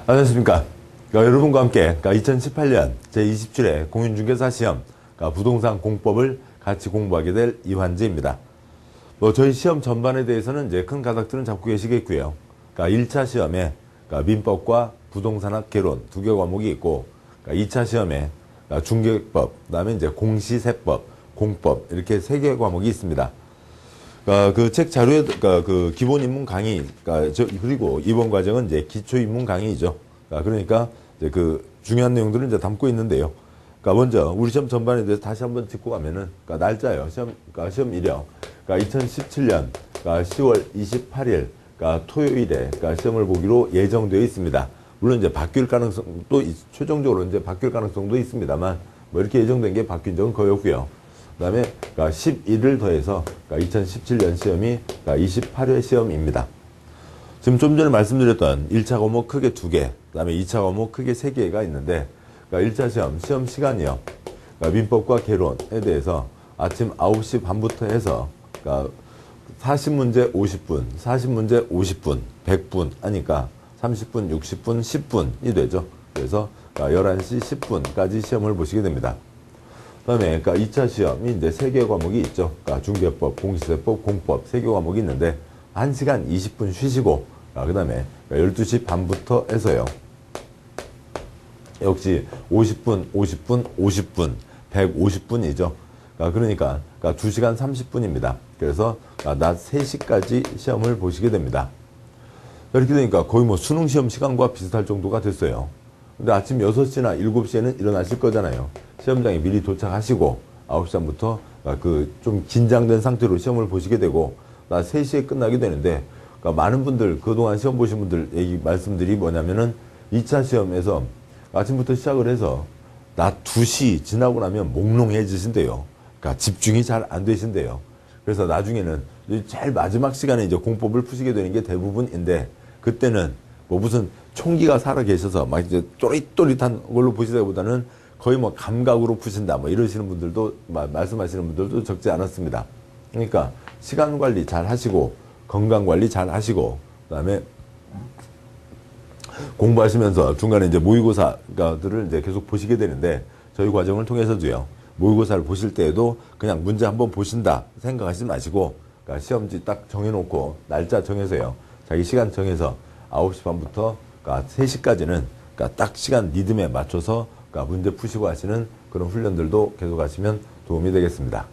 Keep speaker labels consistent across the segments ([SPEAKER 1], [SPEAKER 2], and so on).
[SPEAKER 1] 안녕하십니까. 여러분과 함께 2018년 제27회 공인중개사 시험 부동산 공법을 같이 공부하게 될 이환재입니다. 저희 시험 전반에 대해서는 이제 큰 가닥들은 잡고 계시겠고요. 1차 시험에 민법과 부동산학 개론 두 개 과목이 있고, 2차 시험에 중개법, 그다음에 이제 공시세법, 공법 이렇게 세 개 과목이 있습니다. 그 책 자료에 그 기본 입문 강의, 그리고 이번 과정은 이제 기초 입문 강의이죠. 그러니까 이제 그 중요한 내용들을 이제 담고 있는데요. 먼저 우리 시험 전반에 대해서 다시 한번 짚고 가면은 날짜요. 시험 이력. 2017년 10월 28일 토요일에 시험을 보기로 예정되어 있습니다. 물론 이제 바뀔 가능성도 최종적으로 이제 바뀔 가능성도 있습니다만 이렇게 예정된 게 바뀐 적은 거의 없고요. 그다음에 11을 더해서 2017년 시험이 28회 시험입니다. 지금 좀 전에 말씀드렸던 1차 과목 크게 2개, 그다음에 2차 과목 크게 3개가 있는데, 1차 시험 시간이요. 민법과 개론에 대해서 아침 9시 반부터 해서 40문제 50분, 40문제 50분, 100분 하니까 30분, 60분, 10분이 되죠. 그래서 11시 10분까지 시험을 보시게 됩니다. 그다음에 2차 시험이 이제 3개 과목이 있죠. 중개법, 공시세법, 공법 3개 과목이 있는데 1시간 20분 쉬시고, 그다음에 12시 반부터 해서요. 역시 50분, 50분, 50분, 150분이죠. 그러니까 2시간 30분입니다. 그래서 낮 3시까지 시험을 보시게 됩니다. 이렇게 되니까 거의 수능 시험 시간과 비슷할 정도가 됐어요. 근데 아침 6시나 7시에는 일어나실 거잖아요. 시험장에 미리 도착하시고 9시 반부터 좀 긴장된 상태로 시험을 보시게 되고 낮 3시에 끝나게 되는데, 많은 분들 그동안 시험 보신 분들 말씀들이 뭐냐면은 2차 시험에서 아침부터 시작을 해서 낮 2시 지나고 나면 몽롱해지신대요. 집중이 잘 안 되신대요. 그래서 나중에는 제일 마지막 시간에 이제 공법을 푸시게 되는 게 대부분인데, 그때는 무슨 총기가 살아 계셔서 막 이제 또릿또릿한 걸로 보시다기보다는 거의 감각으로 푸신다 이러시는 분들도 말씀하시는 분들도 적지 않았습니다. 그러니까 시간 관리 잘 하시고 건강 관리 잘 하시고, 그다음에 공부하시면서 중간에 이제 모의고사들을 이제 계속 보시게 되는데, 저희 과정을 통해서도요. 모의고사를 보실 때에도 그냥 문제 한번 보신다 생각하지 마시고, 시험지 딱 정해놓고 날짜 정해서요. 자기 시간 정해서 9시 반부터 3시까지는 딱 시간 리듬에 맞춰서 문제 푸시고 하시는 그런 훈련들도 계속 하시면 도움이 되겠습니다.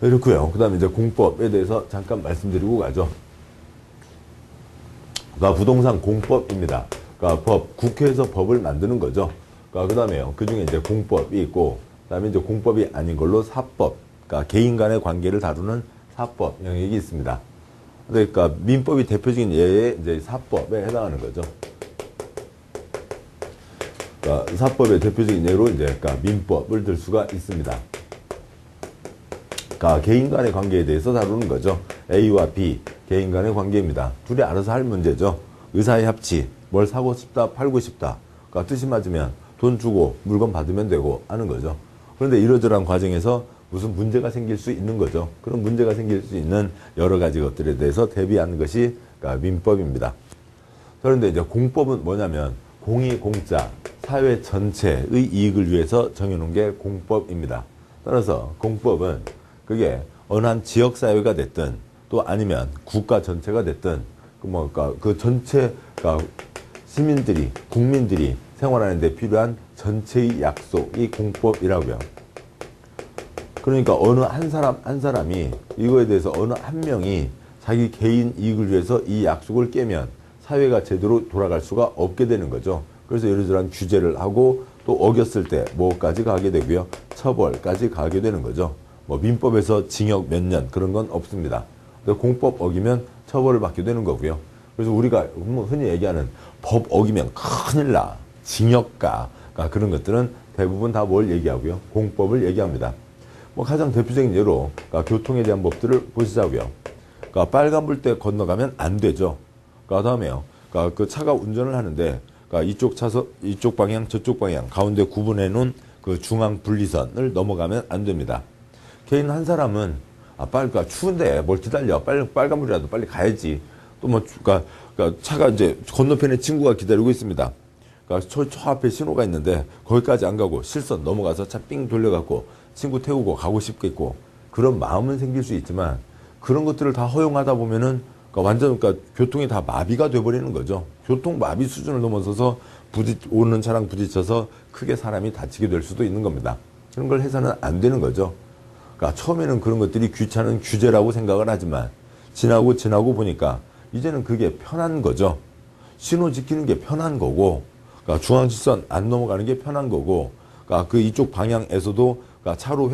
[SPEAKER 1] 이렇고요. 그 다음에 이제 공법에 대해서 잠깐 말씀드리고 가죠. 부동산 공법입니다. 국회에서 법을 만드는 거죠. 그 다음에요. 그 중에 이제 공법이 있고, 그 다음에 이제 공법이 아닌 걸로 사법, 개인 간의 관계를 다루는 사법 영역이 있습니다. 그러니까 민법이 대표적인 예의 이제 사법에 해당하는 거죠. 사법의 대표적인 예로 이제 민법을 들 수가 있습니다. 개인 간의 관계에 대해서 다루는 거죠. A와 B, 개인 간의 관계입니다. 둘이 알아서 할 문제죠. 의사의 합치, 뭘 사고 싶다, 팔고 싶다. 뜻이 맞으면 돈 주고 물건 받으면 되고 하는 거죠. 그런데 이러저러한 과정에서 무슨 문제가 생길 수 있는 거죠. 그런 문제가 생길 수 있는 여러 가지 것들에 대해서 대비하는 것이 민법입니다. 그런데 이제 공법은 뭐냐면 공이 공짜, 사회 전체의 이익을 위해서 정해놓은 게 공법입니다. 따라서 공법은 그게 어느 한 지역사회가 됐든 또 아니면 국가 전체가 됐든 그 전체 시민들이, 국민들이 생활하는 데 필요한 전체의 약속이 공법이라고요. 그러니까 어느 한 사람이 이거에 대해서 어느 한 명이 자기 개인 이익을 위해서 이 약속을 깨면 사회가 제대로 돌아갈 수가 없게 되는 거죠. 그래서 이러저러한 규제를 하고 또 어겼을 때 뭐까지 가게 되고요. 처벌까지 가게 되는 거죠. 민법에서 징역 몇 년 그런 건 없습니다. 공법 어기면 처벌을 받게 되는 거고요. 그래서 우리가 흔히 얘기하는 법 어기면 큰일 나, 징역 가, 그런 것들은 대부분 다 뭘 얘기하고요. 공법을 얘기합니다. 가장 대표적인 예로 교통에 대한 법들을 보시자고요. 빨간불 때 건너가면 안 되죠. 다음에요. 그 차가 운전을 하는데 이쪽 차선, 이쪽 방향, 저쪽 방향 가운데 구분해 놓은 그 중앙 분리선을 넘어가면 안 됩니다. 개인 한 사람은 추운데 뭘 기다려, 빨간불이라도 빨리 가야지. 또 뭐, 그러니까 차가 이제 건너편에 친구가 기다리고 있습니다. 그러니까 저 앞에 신호가 있는데 거기까지 안 가고 실선 넘어가서 차 삥 돌려갖고 친구 태우고 가고 싶겠고 그런 마음은 생길 수 있지만 그런 것들을 다 허용하다 보면은 완전 교통이 다 마비가 돼버리는 거죠. 교통 마비 수준을 넘어서서 오는 차랑 부딪혀서 크게 사람이 다치게 될 수도 있는 겁니다. 그런 걸 해서는 안 되는 거죠. 그러니까 처음에는 그런 것들이 귀찮은 규제라고 생각을 하지만 지나고 보니까 이제는 그게 편한 거죠. 신호 지키는 게 편한 거고, 그러니까 중앙지선 안 넘어가는 게 편한 거고, 그러니까 그 이쪽 방향에서도 차로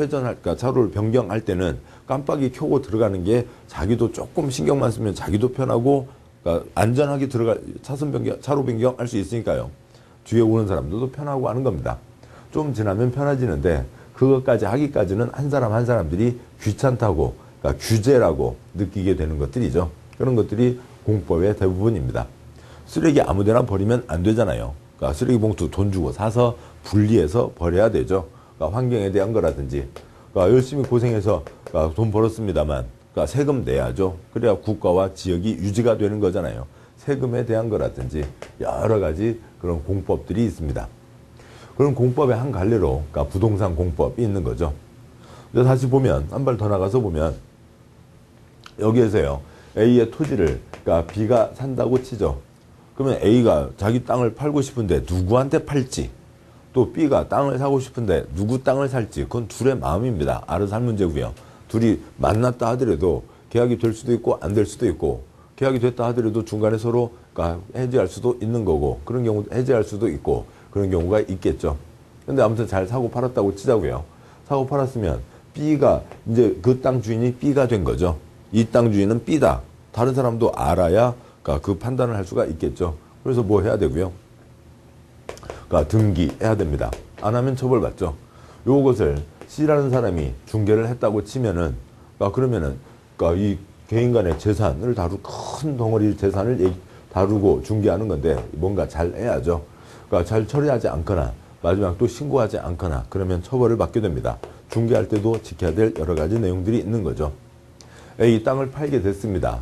[SPEAKER 1] 차로를 변경할 때는 깜빡이 켜고 들어가는 게 자기도 조금 신경만 쓰면 자기도 편하고, 그러니까 안전하게 차로 변경할 수 있으니까요. 뒤에 오는 사람들도 편하고 하는 겁니다. 좀 지나면 편해지는데 그것까지 하기까지는 한 사람들이 귀찮다고, 그러니까 규제라고 느끼게 되는 것들이죠. 그런 것들이 공법의 대부분입니다. 쓰레기 아무데나 버리면 안 되잖아요. 그러니까 쓰레기 봉투 돈 주고 사서 분리해서 버려야 되죠. 그러니까 환경에 대한 거라든지, 그러니까 열심히 고생해서 돈 벌었습니다만, 그러니까 세금 내야죠. 그래야 국가와 지역이 유지가 되는 거잖아요. 세금에 대한 거라든지 여러 가지 그런 공법들이 있습니다. 그런 공법의 한 갈래로 그러니까 부동산 공법이 있는 거죠. 근데 다시 보면 한 발 더 나가서 보면 여기에서요, A의 토지를 그러니까 B가 산다고 치죠. 그러면 A가 자기 땅을 팔고 싶은데 누구한테 팔지, 또 B가 땅을 사고 싶은데 누구 땅을 살지, 그건 둘의 마음입니다. 알아서 할 문제고요. 둘이 만났다 하더라도 계약이 될 수도 있고 안 될 수도 있고, 계약이 됐다 하더라도 중간에 서로 해지할 수도 있는 거고, 그런 경우 해지할 수도 있고 그런 경우가 있겠죠. 근데 아무튼 잘 사고 팔았다고 치자고요. 사고 팔았으면 B가 이제 그 땅 주인이 B가 된 거죠. 이 땅 주인은 B다. 다른 사람도 알아야 그 판단을 할 수가 있겠죠. 그래서 뭐 해야 되고요. 등기해야 됩니다. 안 하면 처벌받죠. 요것을 C라는 사람이 중개를 했다고 치면은, 그러면은 이 개인 간의 재산을 큰 덩어리 재산을 다루고 중개하는 건데 뭔가 잘 해야죠. 잘 처리하지 않거나 마지막 또 신고하지 않거나 그러면 처벌을 받게 됩니다. 중개할 때도 지켜야 될 여러 가지 내용들이 있는 거죠. A 땅을 팔게 됐습니다.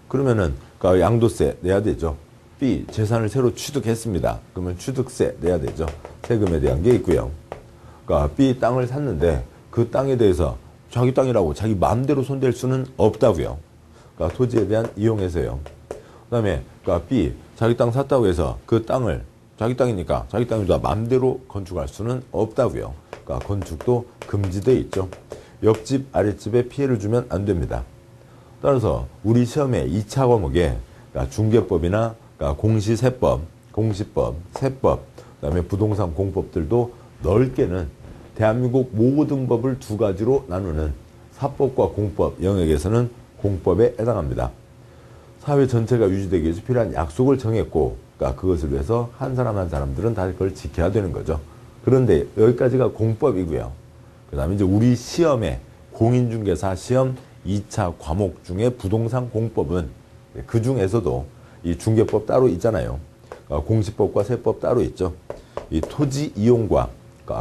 [SPEAKER 1] 그러면은 양도세 내야 되죠. B 재산을 새로 취득했습니다. 그러면 취득세 내야 되죠. 세금에 대한 게 있고요. B 땅을 샀는데 그 땅에 대해서 자기 땅이라고 자기 마음대로 손댈 수는 없다고요. 토지에 대한 이용에서요. 그다음에 B 자기 땅 샀다고 해서 그 땅을 자기 땅이니까 자기 땅이다 마음대로 건축할 수는 없다고요. 건축도 금지돼 있죠. 옆집 아랫집에 피해를 주면 안 됩니다. 따라서 우리 시험의 2차 과목에 중개법이나 공시세법, 공시법, 세법, 그다음에 부동산 공법들도 넓게는 대한민국 모든 법을 두 가지로 나누는 사법과 공법 영역에서는 공법에 해당합니다. 사회 전체가 유지되기 위해서 필요한 약속을 정했고, 그것을 위해서 한 사람들은 다 그걸 지켜야 되는 거죠. 그런데 여기까지가 공법이고요. 그 다음에 이제 우리 시험에 공인중개사 시험 2차 과목 중에 부동산 공법은 그 중에서도 이 중개법 따로 있잖아요. 공시법과 세법 따로 있죠. 이 토지 이용과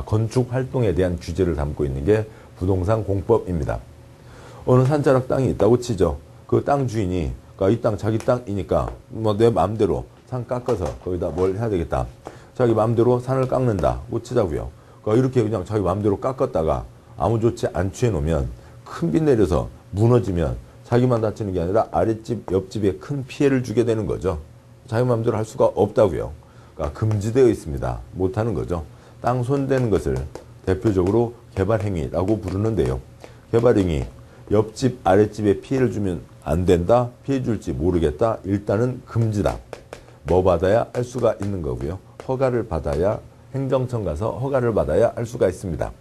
[SPEAKER 1] 건축 활동에 대한 규제를 담고 있는 게 부동산 공법입니다. 어느 산자락 땅이 있다고 치죠. 그 땅 주인이 이 땅 자기 땅이니까 뭐 내 마음대로 산 깎아서 거기다 뭘 해야 되겠다. 자기 마음대로 산을 깎는다고 치자고요. 이렇게 그냥 자기 마음대로 깎았다가 아무 조치 안 취해 놓으면 큰 비 내려서 무너지면 자기만 다치는 게 아니라 아랫집, 옆집에 큰 피해를 주게 되는 거죠. 자기 마음대로 할 수가 없다고요. 금지되어 있습니다. 못하는 거죠. 땅 손대는 것을 대표적으로 개발행위라고 부르는데요. 개발행위, 옆집, 아랫집에 피해를 주면 안 된다, 피해 줄지 모르겠다, 일단은 금지다. 뭐 받아야 할 수가 있는 거고요. 허가를 받아야, 행정청 가서 허가를 받아야 할 수가 있습니다.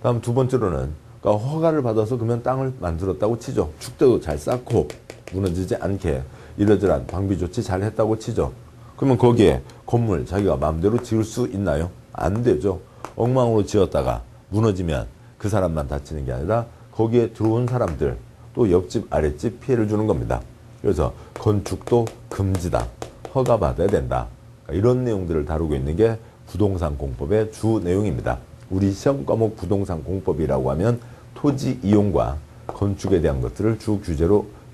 [SPEAKER 1] 다음 두 번째로는 허가를 받아서 그러면 땅을 만들었다고 치죠. 축대도 잘 쌓고 무너지지 않게 이러저러한 방비 조치 잘 했다고 치죠. 그러면 거기에 건물 자기가 마음대로 지을 수 있나요? 안 되죠. 엉망으로 지었다가 무너지면 그 사람만 다치는 게 아니라 거기에 들어온 사람들, 또 옆집 아랫집 피해를 주는 겁니다. 그래서 건축도 금지다. 허가 받아야 된다. 이런 내용들을 다루고 있는 게 부동산 공법의 주 내용입니다. 우리 시험 과목 부동산 공법이라고 하면 토지 이용과 건축에 대한 것들을 주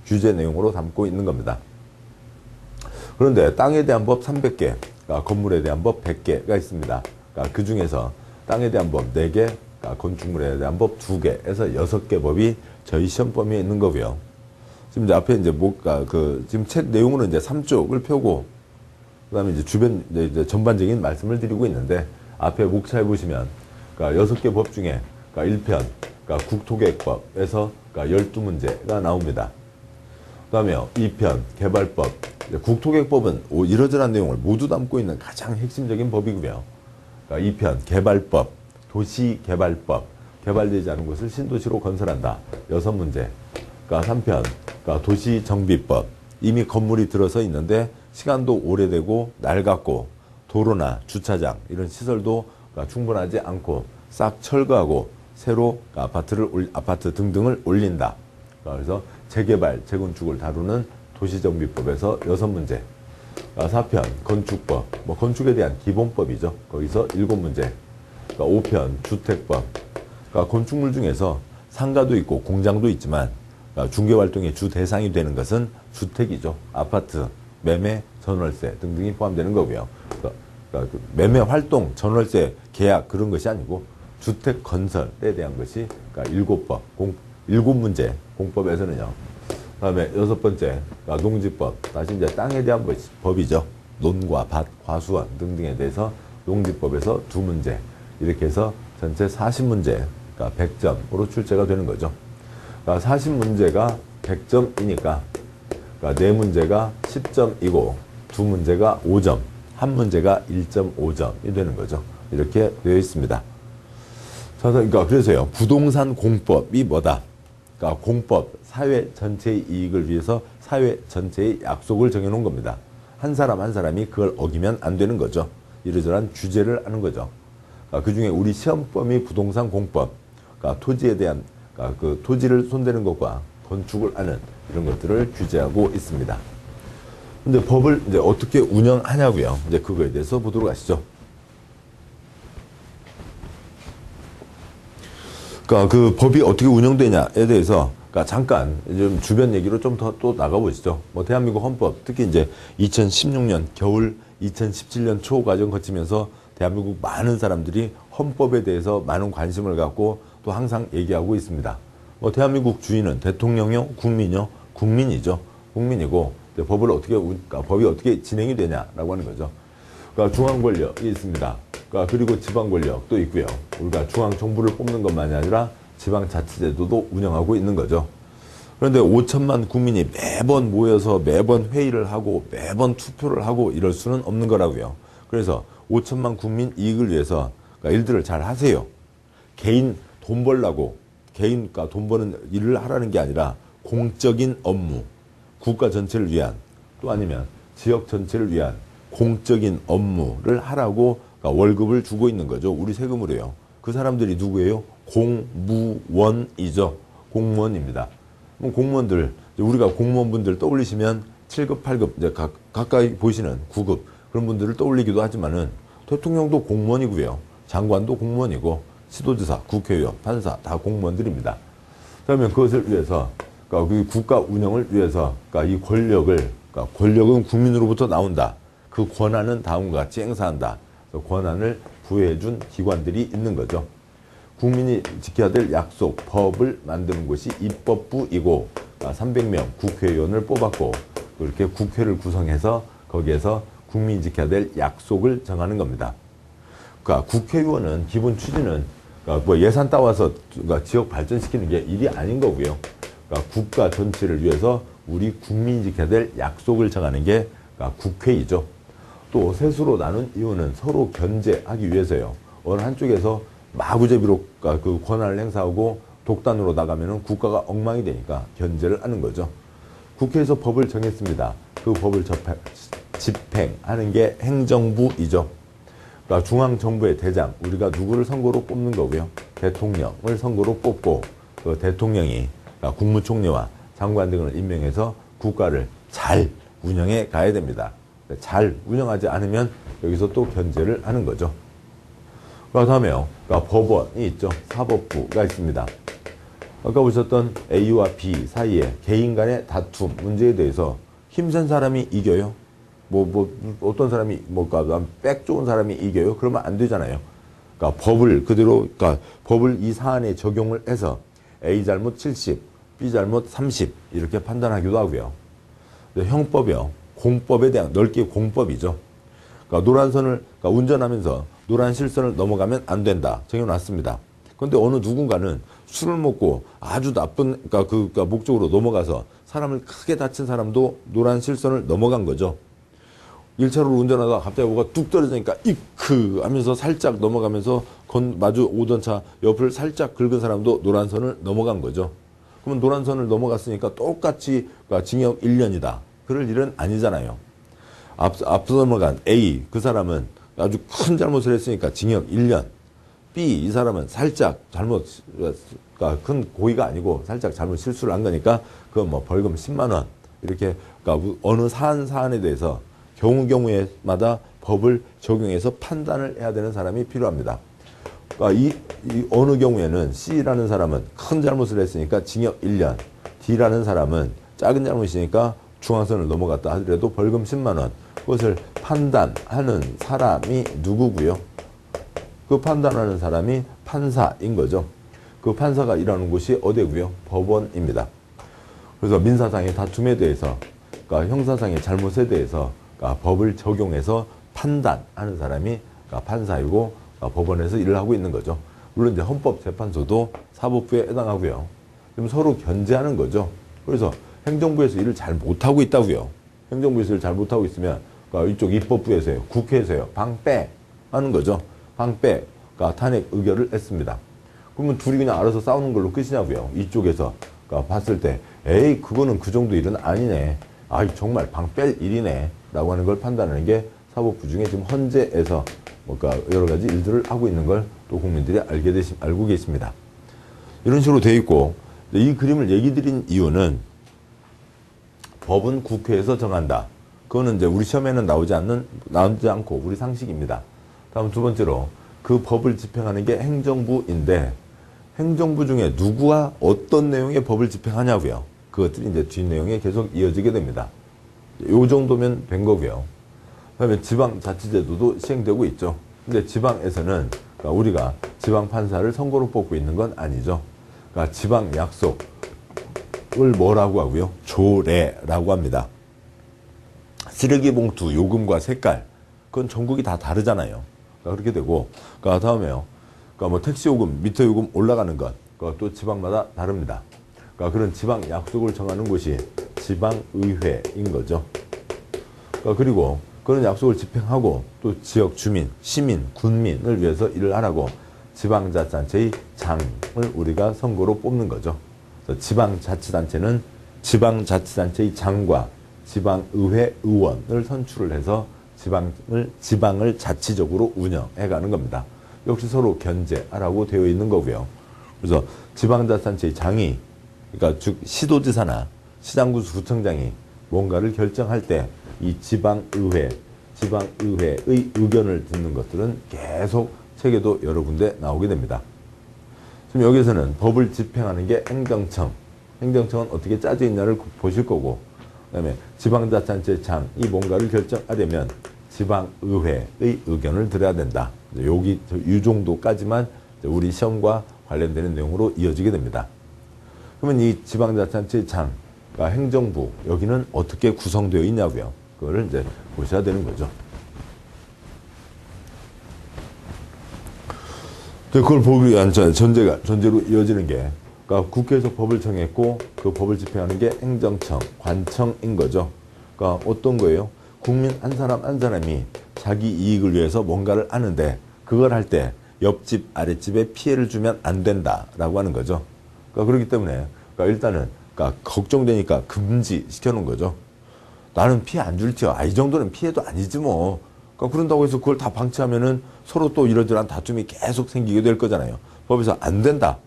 [SPEAKER 1] 규제 내용으로 담고 있는 겁니다. 그런데 땅에 대한 법 300개, 그러니까 건물에 대한 법 100개가 있습니다. 그러니까 그 중에서 땅에 대한 법 4개, 그러니까 건축물에 대한 법 2개에서 6개 법이 저희 시험 범위에 있는 거고요. 지금 이제 앞에 이제 지금 책 내용으로 이제 3쪽을 펴고, 그 다음에 이제 주변, 이제 전반적인 말씀을 드리고 있는데, 앞에 목차에 보시면, 그러니까 6개 법 중에, 그러니까 1편, 그러니까 국토계획법에서 그러니까 12문제가 나옵니다. 그 다음에 2편, 개발법. 국토계획법은 이러저러한 내용을 모두 담고 있는 가장 핵심적인 법이고요. 그러니까 2편, 개발법, 도시개발법, 개발되지 않은 곳을 신도시로 건설한다. 6문제. 그러니까 3편, 그러니까 도시정비법. 이미 건물이 들어서 있는데 시간도 오래되고 낡았고 도로나 주차장 이런 시설도 그러니까 충분하지 않고 싹 철거하고 새로 아파트 등등을 올린다. 그래서 재개발, 재건축을 다루는 도시정비법에서 6문제. 4편 건축법, 건축에 대한 기본법이죠. 거기서 7문제. 5편 주택법. 건축물 중에서 상가도 있고 공장도 있지만 중개활동의 주 대상이 되는 것은 주택이죠. 아파트, 매매, 전월세 등등이 포함되는 거고요. 그러니까 매매 활동, 전월세, 계약 그런 것이 아니고 주택 건설에 대한 것이 그러니까 7문제 공법에서는요. 그다음에 6번째 농지법. 다시 이제 땅에 대한 법이죠. 논과 밭, 과수원 등등에 대해서 농지법에서 2문제. 이렇게 해서 전체 40문제, 그러니까 100점으로 출제가 되는 거죠. 그러니까 40문제가 100점이니까 그러니까 4문제가 10점이고 2문제가 5점, 1문제가 1.5점이 되는 거죠. 이렇게 되어 있습니다. 그러니까 그래서요. 부동산 공법이 뭐다? 그러니까 공법, 사회 전체의 이익을 위해서 사회 전체의 약속을 정해놓은 겁니다. 한 사람 한 사람이 그걸 어기면 안 되는 거죠. 이러저러한 규제를 하는 거죠. 그러니까 그중에 우리 시험범위 부동산 공법, 그러니까 토지에 대한 그러니까 그 토지를 손대는 것과 건축을 하는 이런 것들을 규제하고 있습니다. 근데 법을 이제 어떻게 운영하냐고요. 이제 그거에 대해서 보도록 하시죠. 그러니까 그 법이 어떻게 운영되냐에 대해서 그러니까 잠깐 좀 주변 얘기로 좀 더 또 나가보시죠. 대한민국 헌법, 특히 이제 2016년 겨울, 2017년 초 과정 거치면서 대한민국 많은 사람들이 헌법에 대해서 많은 관심을 갖고 또 항상 얘기하고 있습니다. 대한민국 주인은 대통령이요, 국민이요, 국민이죠. 국민이고 그러니까 법이 어떻게 진행이 되냐라고 하는 거죠. 그러니까 중앙 권력이 있습니다. 그리고 지방 권력도 있고요. 우리가 중앙 정부를 뽑는 것만이 아니라 지방 자치제도도 운영하고 있는 거죠. 그런데 5천만 국민이 매번 모여서 매번 회의를 하고 매번 투표를 하고 이럴 수는 없는 거라고요. 그래서 5천만 국민 이익을 위해서 그러니까 일들을 잘 하세요. 개인 돈 벌라고 그러니까 돈 버는 일을 하라는 게 아니라 공적인 업무, 국가 전체를 위한 또 아니면 지역 전체를 위한 공적인 업무를 하라고 그러니까 월급을 주고 있는 거죠. 우리 세금으로요. 그 사람들이 누구예요? 공무원이죠. 공무원입니다. 공무원들, 우리가 공무원분들 떠올리시면 7급, 8급, 이제 가까이 보시는 9급 그런 분들을 떠올리기도 하지만은 대통령도 공무원이고요. 장관도 공무원이고 시도지사, 국회의원, 판사 다 공무원들입니다. 그러면 그것을 위해서 그러니까 그 국가 운영을 위해서 그러니까 이 그러니까 권력은 국민으로부터 나온다. 그 권한은 다음과 같이 행사한다. 권한을 부여해준 기관들이 있는 거죠. 국민이 지켜야 될 약속, 법을 만드는 곳이 입법부이고 300명 국회의원을 뽑았고 그렇게 국회를 구성해서 거기에서 국민이 지켜야 될 약속을 정하는 겁니다. 그러니까 국회의원은 기본 취지는 그러니까 예산 따와서 그러니까 지역 발전시키는 게 일이 아닌 거고요. 그러니까 국가 전체를 위해서 우리 국민이 지켜야 될 약속을 정하는 게 그러니까 국회이죠. 또 세수로 나눈 이유는 서로 견제하기 위해서요. 어느 한쪽에서 마구잡이로 그 권한을 행사하고 독단으로 나가면은 국가가 엉망이 되니까 견제를 하는 거죠. 국회에서 법을 정했습니다. 그 법을 집행하는 게 행정부이죠. 그러니까 중앙정부의 대장, 우리가 누구를 선거로 뽑는 거고요. 대통령을 선거로 뽑고 그 대통령이 그러니까 국무총리와 장관 등을 임명해서 국가를 잘 운영해 가야 됩니다. 잘 운영하지 않으면 여기서 또 견제를 하는 거죠. 그 다음에요. 그러니까 법원이 있죠. 사법부가 있습니다. 아까 보셨던 A와 B 사이에 개인 간의 다툼 문제에 대해서 힘센 사람이 이겨요. 어떤 사람이, 백 좋은 사람이 이겨요? 그러면 안 되잖아요. 그러니까 법을 그대로, 그러니까 법을 이 사안에 적용을 해서 A 잘못 70, B 잘못 30 이렇게 판단하기도 하고요. 형법이요. 공법에 대한 넓게 공법이죠. 그러니까 노란선을 그러니까 운전하면서 노란 실선을 넘어가면 안 된다 정해놨습니다. 그런데 어느 누군가는 술을 먹고 아주 나쁜 그러니까 목적으로 넘어가서 사람을 크게 다친 사람도 노란 실선을 넘어간 거죠. 1차로로 운전하다가 갑자기 뭐가 뚝 떨어지니까 이크 하면서 살짝 넘어가면서 마주 오던 차 옆을 살짝 긁은 사람도 노란선을 넘어간 거죠. 그러면 노란선을 넘어갔으니까 똑같이 징역 1년이다. 그럴 일은 아니잖아요. 앞서 넘어간 A 그 사람은 아주 큰 잘못을 했으니까 징역 1년. B 이 사람은 살짝 잘못, 그러니까 큰 고의가 아니고 살짝 잘못 실수를 한 거니까 그건 뭐 벌금 10만 원 이렇게 그러니까 어느 사안에 대해서 경우마다 법을 적용해서 판단을 해야 되는 사람이 필요합니다. 그러니까 이 어느 경우에는 C라는 사람은 큰 잘못을 했으니까 징역 1년, D라는 사람은 작은 잘못이니까 중앙선을 넘어갔다 하더라도 벌금 10만 원. 그것을 판단하는 사람이 누구고요? 그 판단하는 사람이 판사인 거죠. 그 판사가 일하는 곳이 어디고요? 법원입니다. 그래서 민사상의 다툼에 대해서, 그러니까 형사상의 잘못에 대해서 그러니까 법을 적용해서 판단하는 사람이 그러니까 판사이고 그러니까 법원에서 일을 하고 있는 거죠. 물론 이제 헌법재판소도 사법부에 해당하고요. 지금 서로 견제하는 거죠. 그래서 행정부에서 일을 잘 못하고 있다고요. 행정부에서 일을 잘 못하고 있으면 그러니까 이쪽 입법부에서요, 국회에서요, 방빼 하는 거죠. 방빼, 그러니까 탄핵 의결을 했습니다. 그러면 둘이 그냥 알아서 싸우는 걸로 끝이냐고요. 이쪽에서 그러니까 봤을 때, 에이 그거는 그 정도 일은 아니네. 아이 정말 방뺄 일이네. 라고 하는 걸 판단하는 게 사법부 중에 지금 헌재에서 뭔가 여러 가지 일들을 하고 있는 걸 또 국민들이 알고 계십니다. 이런 식으로 돼 있고, 이 그림을 얘기 드린 이유는 법은 국회에서 정한다. 그거는 이제 우리 시험에는 나오지 않고 우리 상식입니다. 다음 두 번째로 그 법을 집행하는 게 행정부인데 행정부 중에 누구와 어떤 내용의 법을 집행하냐고요. 그것들이 이제 뒷 내용에 계속 이어지게 됩니다. 요 정도면 된 거고요. 그다음에 지방자치제도도 시행되고 있죠. 근데 지방에서는 그러니까 우리가 지방 판사를 선거로 뽑고 있는 건 아니죠. 그러니까 지방 약속을 뭐라고 하고요? 조례라고 합니다. 쓰레기 봉투 요금과 색깔, 그건 전국이 다 다르잖아요. 그러니까 그렇게 되고, 그러니까 다음에요. 그러니까 뭐 택시 요금, 미터 요금 올라가는 것, 그것도 지방마다 다릅니다. 그러니까 그런 지방 약속을 정하는 곳이 지방의회인 거죠. 그러니까 그리고 그런 약속을 집행하고 또 지역 주민, 시민, 군민을 위해서 일을 하라고 지방자치단체의 장을 우리가 선거로 뽑는 거죠. 그래서 지방자치단체는 지방자치단체의 장과 지방의회 의원을 선출을 해서 지방을 자치적으로 운영해가는 겁니다. 역시 서로 견제하라고 되어 있는 거고요. 그래서 지방자치단체의 장이, 그러니까 즉 시도지사나 시장구청장이 뭔가를 결정할 때 이 지방의회의 의견을 듣는 것들은 계속 책에도 여러 군데 나오게 됩니다. 지금 여기서는 법을 집행하는 게 행정청, 행정청은 어떻게 짜져 있냐를 보실 거고, 그 다음에 지방자치단체 장이 뭔가를 결정하려면 지방의회의 의견을 들어야 된다. 여기 이 정도까지만 우리 시험과 관련되는 내용으로 이어지게 됩니다. 그러면 이 지방자치단체 장, 그러니까 행정부, 여기는 어떻게 구성되어 있냐고요. 그거를 이제 보셔야 되는 거죠. 그걸 보기 위한 전제로 이어지는 게, 그러니까 국회에서 법을 정했고 그 법을 집행하는 게 행정청, 관청인 거죠. 그러니까 어떤 거예요? 국민 한 사람 한 사람이 자기 이익을 위해서 뭔가를 하는데 그걸 할 때 옆집, 아랫집에 피해를 주면 안 된다라고 하는 거죠. 그러니까 그렇기 때문에 그러니까 일단은 그러니까 걱정되니까 금지시켜 놓은 거죠. 나는 피해 안 줄지요. 이 정도는 피해도 아니지 뭐. 그러니까 그런다고 해서 그걸 다 방치하면은 서로 또 이러저러한 다툼이 계속 생기게 될 거잖아요. 법에서 안 된다.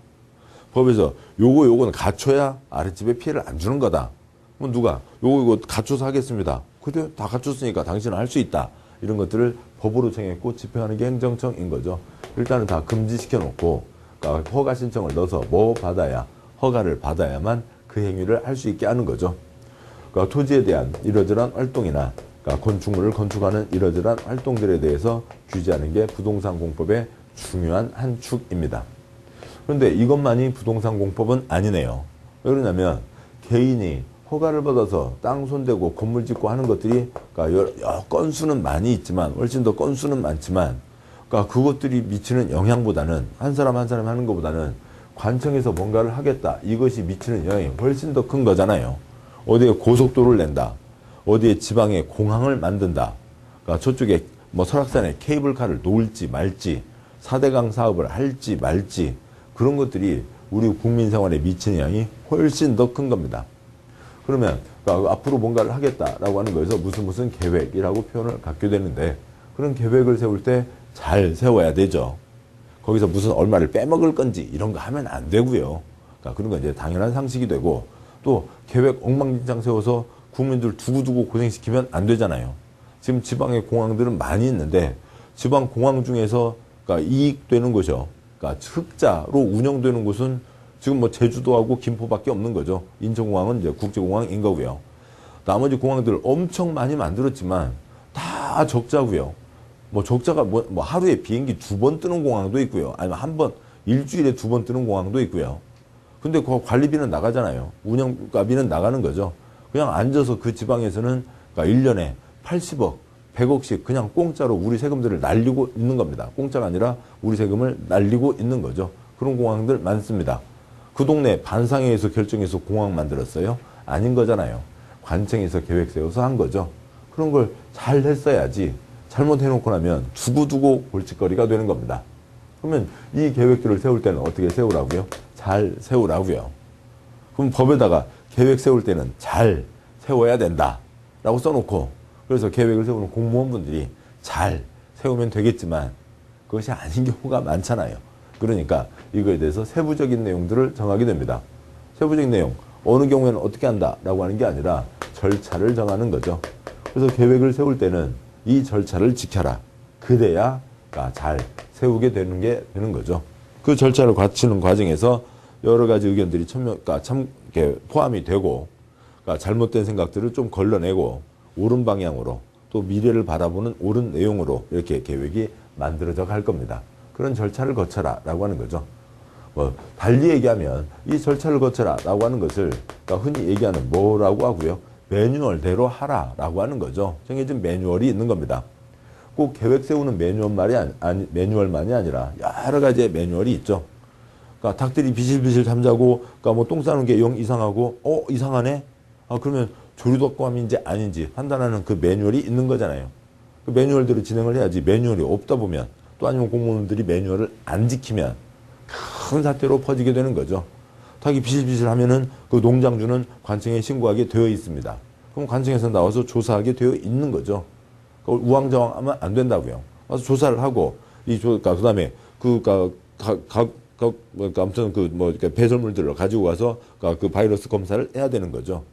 [SPEAKER 1] 법에서 요거는 갖춰야 아랫집에 피해를 안 주는 거다. 그럼 누가 이거 갖춰서 하겠습니다. 그래 다 갖췄으니까 당신은 할 수 있다. 이런 것들을 법으로 정했고 집행하는 게 행정청인 거죠. 일단은 다 금지시켜 놓고, 그러니까 허가 신청을 넣어서 허가를 받아야만 그 행위를 할 수 있게 하는 거죠. 그러니까 토지에 대한 이러저러한 활동이나, 그러니까 그러니까 건축물을 건축하는 이러저러한 활동들에 대해서 규제하는 게 부동산 공법의 중요한 한 축입니다. 그런데 이것만이 부동산 공법은 아니네요. 왜 그러냐면 개인이 허가를 받아서 땅 손대고 건물 짓고 하는 것들이 그러니까 건수는 많이 있지만 훨씬 더 건수는 많지만 그러니까 그것들이 미치는 영향보다는 한 사람 한 사람 하는 것보다는 관청에서 뭔가를 하겠다. 이것이 미치는 영향이 훨씬 더 큰 거잖아요. 어디에 고속도로를 낸다. 어디에 지방에 공항을 만든다. 그러니까 저쪽에 뭐 설악산에 케이블카를 놓을지 말지 4대강 사업을 할지 말지 그런 것들이 우리 국민 생활에 미치는 영향이 훨씬 더 큰 겁니다. 그러면 그러니까 앞으로 뭔가를 하겠다라고 하는 거에서 무슨 계획이라고 표현을 갖게 되는데 그런 계획을 세울 때 잘 세워야 되죠. 거기서 무슨 얼마를 빼먹을 건지 이런 거 하면 안 되고요. 그러니까 그런 건 이제 당연한 상식이 되고 또 계획 엉망진창 세워서 국민들 두고두고 고생시키면 안 되잖아요. 지금 지방의 공항들은 많이 있는데 지방 공항 중에서 그러니까 이익되는 곳이요. 그러니까 흑자로 운영되는 곳은 지금 뭐 제주도하고 김포밖에 없는 거죠. 인천공항은 이제 국제공항인 거고요. 나머지 공항들을 엄청 많이 만들었지만 다 적자고요. 뭐 적자가 뭐 하루에 비행기 2번 뜨는 공항도 있고요. 아니면 한 번, 일주일에 2번 뜨는 공항도 있고요. 근데 그 관리비는 나가잖아요. 운영가비는 나가는 거죠. 그냥 앉아서 그 지방에서는 그러니까 1년에 80억, 100억씩 그냥 공짜로 우리 세금들을 날리고 있는 겁니다. 공짜가 아니라 우리 세금을 날리고 있는 거죠. 그런 공항들 많습니다. 그 동네 반상회에서 결정해서 공항 만들었어요? 아닌 거잖아요. 관청에서 계획 세워서 한 거죠. 그런 걸 잘 했어야지 잘못해놓고 나면 두고두고 골칫거리가 되는 겁니다. 그러면 이 계획들을 세울 때는 어떻게 세우라고요? 잘 세우라고요. 그럼 법에다가 계획 세울 때는 잘 세워야 된다 라고 써놓고 그래서 계획을 세우는 공무원분들이 잘 세우면 되겠지만 그것이 아닌 경우가 많잖아요. 그러니까 이거에 대해서 세부적인 내용들을 정하게 됩니다. 세부적인 내용, 어느 경우에는 어떻게 한다라고 하는 게 아니라 절차를 정하는 거죠. 그래서 계획을 세울 때는 이 절차를 지켜라. 그래야 잘 세우게 되는 거죠. 그 절차를 갖추는 과정에서 여러 가지 의견들이 포함이 되고 잘못된 생각들을 좀 걸러내고 옳은 방향으로 또 미래를 바라보는 옳은 내용으로 이렇게 계획이 만들어져 갈 겁니다. 그런 절차를 거쳐라 라고 하는 거죠. 뭐 달리 얘기하면 이 절차를 거쳐라 라고 하는 것을 흔히 얘기하는 뭐라고 하고요. 매뉴얼대로 하라 라고 하는 거죠. 정해진 매뉴얼이 있는 겁니다. 꼭 계획 세우는 매뉴얼만이 아니라 여러 가지의 매뉴얼이 있죠. 그러니까 닭들이 비실비실 잠자고 그러니까 뭐 똥 싸는 게 영 이상하고 이상하네? 그러면 조류독감인지 아닌지 판단하는 그 매뉴얼이 있는 거잖아요. 그 매뉴얼대로 진행을 해야지 매뉴얼이 없다 보면 또 아니면 공무원들이 매뉴얼을 안 지키면 큰 사태로 퍼지게 되는 거죠. 닭이 비실비실 하면은 그 농장주는 관청에 신고하게 되어 있습니다. 그럼 관청에서 나와서 조사하게 되어 있는 거죠. 그걸 우왕좌왕하면 안 된다고요. 와서 조사를 하고 그러니까 그다음에 아무튼 배설물들을 가지고 와서 그 바이러스 검사를 해야 되는 거죠.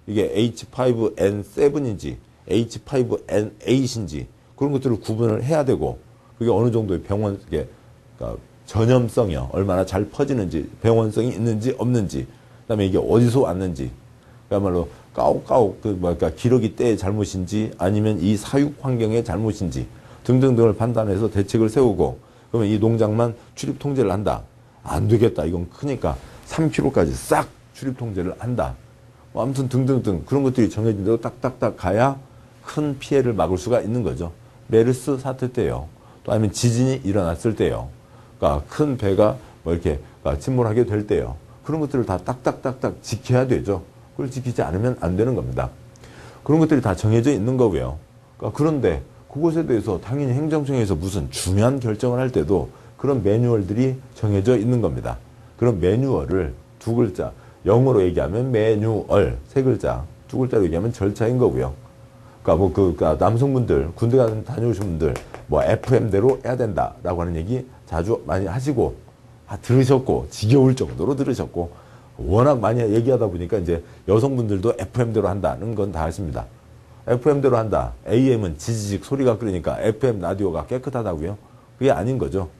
[SPEAKER 1] 이게 H5N7인지 H5N8인지 그런 것들을 구분을 해야 되고 그게 어느 정도의 그러니까 전염성이요. 얼마나 잘 퍼지는지, 병원성이 있는지 없는지, 그다음에 이게 어디서 왔는지, 그야말로 까옥까옥 기러기 때의 잘못인지 아니면 이 사육 환경의 잘못인지 등등등을 판단해서 대책을 세우고 그러면 이 농장만 출입 통제를 한다. 안 되겠다. 이건 크니까 3km까지 싹 출입 통제를 한다. 아무튼 등등등 그런 것들이 정해진 대로 딱딱딱 가야 큰 피해를 막을 수가 있는 거죠. 메르스 사태 때요. 또 아니면 지진이 일어났을 때요. 그러니까 큰 배가 이렇게 침몰하게 될 때요. 그런 것들을 다 딱딱딱딱 지켜야 되죠. 그걸 지키지 않으면 안 되는 겁니다. 그런 것들이 다 정해져 있는 거고요. 그런데 그것에 대해서 당연히 행정청에서 무슨 중요한 결정을 할 때도 그런 매뉴얼들이 정해져 있는 겁니다. 그런 매뉴얼을 두 글자, 영어로 얘기하면 매뉴얼, 세 글자, 두 글자로 얘기하면 절차인 거고요. 그러니까 남성분들, 군대 다녀오신 분들, FM대로 해야 된다라고 하는 얘기 자주 많이 하시고, 들으셨고, 지겨울 정도로 들으셨고, 워낙 많이 얘기하다 보니까 이제 여성분들도 FM대로 한다는 건 다 아십니다. FM대로 한다. AM은 지지직 소리가 끓으니까 FM 라디오가 깨끗하다고요? 그게 아닌 거죠.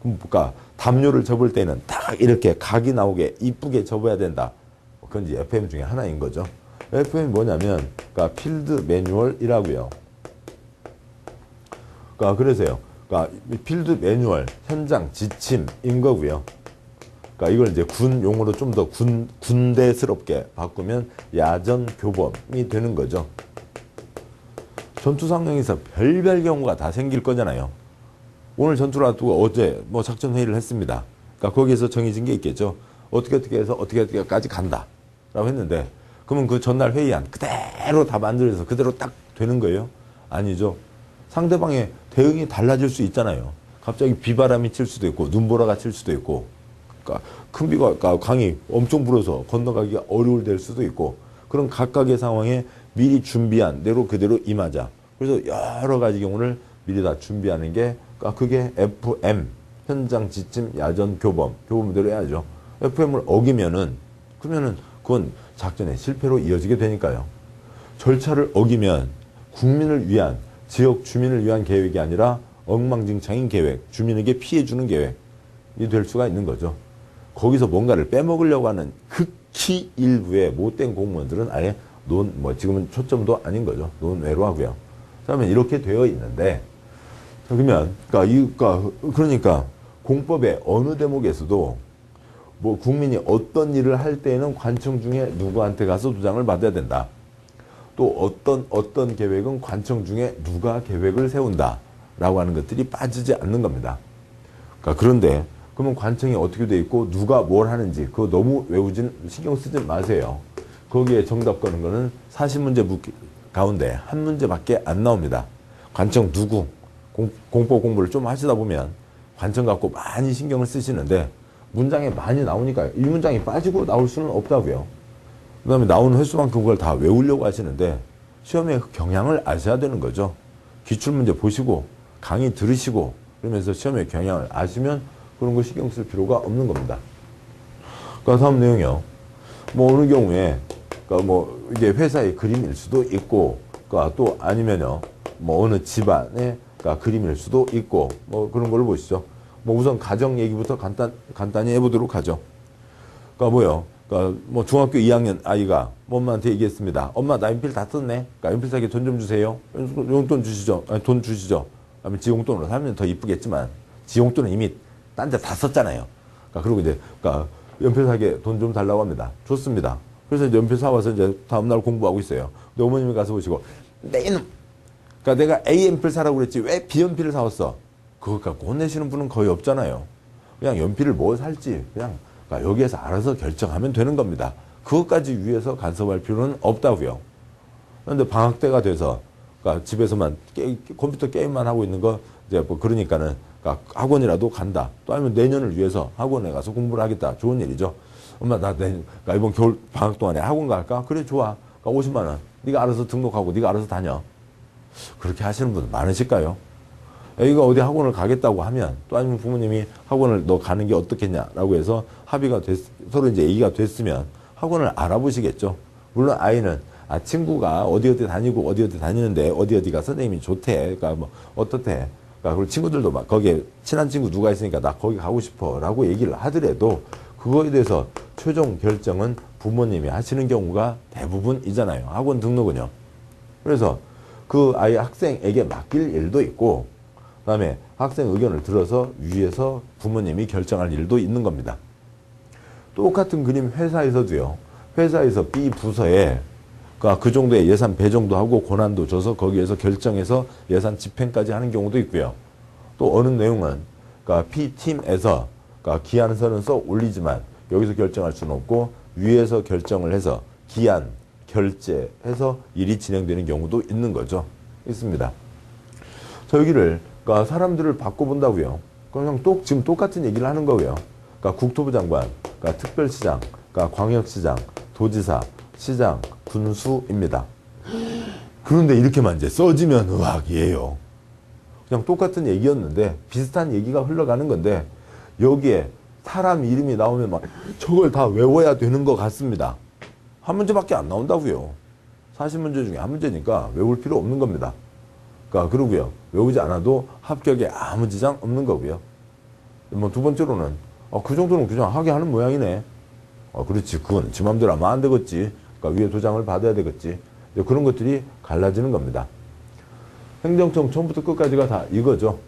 [SPEAKER 1] 그러니까 담요를 접을 때는 딱 이렇게 각이 나오게 이쁘게 접어야 된다. 그건 이제 FM 중에 하나인 거죠. FM이 뭐냐면, 그러니까 필드 매뉴얼이라고요. 그러니까 그래서요. 그러니까 필드 매뉴얼, 현장 지침인 거고요. 그러니까 이걸 이제 군 용어로 좀 더 군대스럽게 바꾸면 야전 교범이 되는 거죠. 전투 상황에서 별별 경우가 다 생길 거잖아요. 오늘 전투를 앞두고 어제 뭐 작전 회의를 했습니다. 그러니까 거기에서 정해진 게 있겠죠. 어떻게 해서 어떻게까지 간다 라고 했는데, 그러면 그 전날 회의안 그대로 다 만들어서 그대로 딱 되는 거예요? 아니죠. 상대방의 대응이 달라질 수 있잖아요. 갑자기 비바람이 칠 수도 있고 눈보라가 칠 수도 있고, 그러니까 큰 비가 강이 엄청 불어서 건너가기가 어려울 될 수도 있고, 그런 각각의 상황에 미리 준비한 대로 그대로 임하자. 그래서 여러 가지 경우를 미리 다 준비하는 게, 그러니까 그게 FM, 현장 지침 야전 교범대로 해야죠. FM을 어기면은, 그러면은 그건 작전의 실패로 이어지게 되니까요. 절차를 어기면 국민을 위한, 지역 주민을 위한 계획이 아니라 엉망진창인 계획, 주민에게 피해주는 계획이 될 수가 있는 거죠. 거기서 뭔가를 빼먹으려고 하는 극히 일부의 못된 공무원들은 아예 지금은 초점도 아닌 거죠. 논외로 하고요. 그러면 이렇게 되어 있는데, 그러니까 공법의 어느 대목에서도 뭐 국민이 어떤 일을 할 때에는 관청 중에 누구한테 가서 도장을 받아야 된다. 또 어떤 계획은 관청 중에 누가 계획을 세운다. 라고 하는 것들이 빠지지 않는 겁니다. 그러니까 그런데 그러면 관청이 어떻게 돼 있고 누가 뭘 하는지 그거 너무 신경 쓰지 마세요. 거기에 정답 거는 거는 40문제 가운데 한 문제밖에 안 나옵니다. 관청 누구? 공법 공부를 좀 하시다 보면 관청 갖고 많이 신경을 쓰시는데 문장에 많이 나오니까 이 문장이 빠지고 나올 수는 없다고요. 그 다음에 나오는 횟수만큼 그걸 다 외우려고 하시는데 시험의 경향을 아셔야 되는 거죠. 기출문제 보시고 강의 들으시고 그러면서 시험의 경향을 아시면 그런 거 신경 쓸 필요가 없는 겁니다. 그러니까 다음 내용이요. 뭐 어느 경우에 그러니까 뭐 이게 회사의 그림일 수도 있고, 그러니까 또 아니면요 뭐 어느 집안의 그러니까 그림일 수도 있고, 뭐 그런 걸로 보시죠. 뭐 우선 가정 얘기부터 간단히 해보도록 하죠. 그러니까 뭐요? 그러니까 뭐 중학교 2학년 아이가 엄마한테 얘기했습니다. 엄마 나 연필 다 썼네. 그러니까 연필 사기 돈 좀 주세요. 용돈 주시죠. 아니, 돈 주시죠. 그러면 지용돈으로 사면 더 이쁘겠지만 지용돈은 이미 딴 데 다 썼잖아요. 그러니까 그리고 이제 그러니까 연필 사기에 돈 좀 달라고 합니다. 좋습니다. 그래서 이제 연필 사와서 이제 다음날 공부하고 있어요. 근데 어머님이 가서 보시고 내 이놈, 그러니까 내가 A 연필 사라고 그랬지 왜 B 연필을 사왔어? 그거 갖고 혼내시는 분은 거의 없잖아요. 그냥 연필을 뭘 살지 그냥 그러니까 여기에서 알아서 결정하면 되는 겁니다. 그것까지 위해서 간섭할 필요는 없다고요. 그런데 방학 때가 돼서 그러니까 집에서만 컴퓨터 게임만 하고 있는 거 이제 뭐 그러니까는 그러니까 학원이라도 간다. 또 아니면 내년을 위해서 학원에 가서 공부를 하겠다. 좋은 일이죠. 엄마 나 그러니까 이번 겨울 방학 동안에 학원 갈까? 그래 좋아. 그러니까 50만 원. 네가 알아서 등록하고 네가 알아서 다녀. 그렇게 하시는 분 많으실까요? 애가 어디 학원을 가겠다고 하면 또 아니면 부모님이 학원을 너 가는 게 어떻겠냐라고 해서 합의가 서로 이제 얘기가 됐으면 학원을 알아보시겠죠. 물론 아이는 친구가 어디 다니고 어디 다니는데 어디가 선생님이 좋대. 그러니까 뭐 어떻대. 그러니까 그리고 친구들도 막 거기에 친한 친구 누가 있으니까 나 거기 가고 싶어라고 얘기를 하더라도 그거에 대해서 최종 결정은 부모님이 하시는 경우가 대부분이잖아요. 학원 등록은요. 그래서 그 아이 학생에게 맡길 일도 있고 그다음에 학생 의견을 들어서 위에서 부모님이 결정할 일도 있는 겁니다. 똑같은 그림 회사에서도요. 회사에서 B 부서에 그 정도의 예산 배정도 하고 권한도 줘서 거기에서 결정해서 예산 집행까지 하는 경우도 있고요. 또 어느 내용은 그러니까 P팀에서 그러니까 기한서는 써 올리지만 여기서 결정할 수는 없고 위에서 결정을 해서 기한, 결제해서 일이 진행되는 경우도 있는 거죠. 있습니다. 자, 여기를 그러니까 사람들을 바꿔본다고요. 그냥 지금 똑같은 얘기를 하는 거고요. 그러니까 국토부 장관, 그러니까 특별시장, 그러니까 광역시장, 도지사, 시장, 군수입니다. 그런데 이렇게만 이제 써지면 의학이에요. 그냥 똑같은 얘기였는데 비슷한 얘기가 흘러가는 건데 여기에 사람 이름이 나오면 막 저걸 다 외워야 되는 것 같습니다. 한 문제밖에 안 나온다고요. 40문제 중에 한 문제니까 외울 필요 없는 겁니다. 그러니까 그러고요. 외우지 않아도 합격에 아무 지장 없는 거고요. 뭐 두 번째로는 그 정도는 그냥 하게 하는 모양이네. 그렇지. 그건 지 맘대로 하면 안 되겠지. 그러니까 위에 도장을 받아야 되겠지. 그런 것들이 갈라지는 겁니다. 행정청 처음부터 끝까지가 다 이거죠.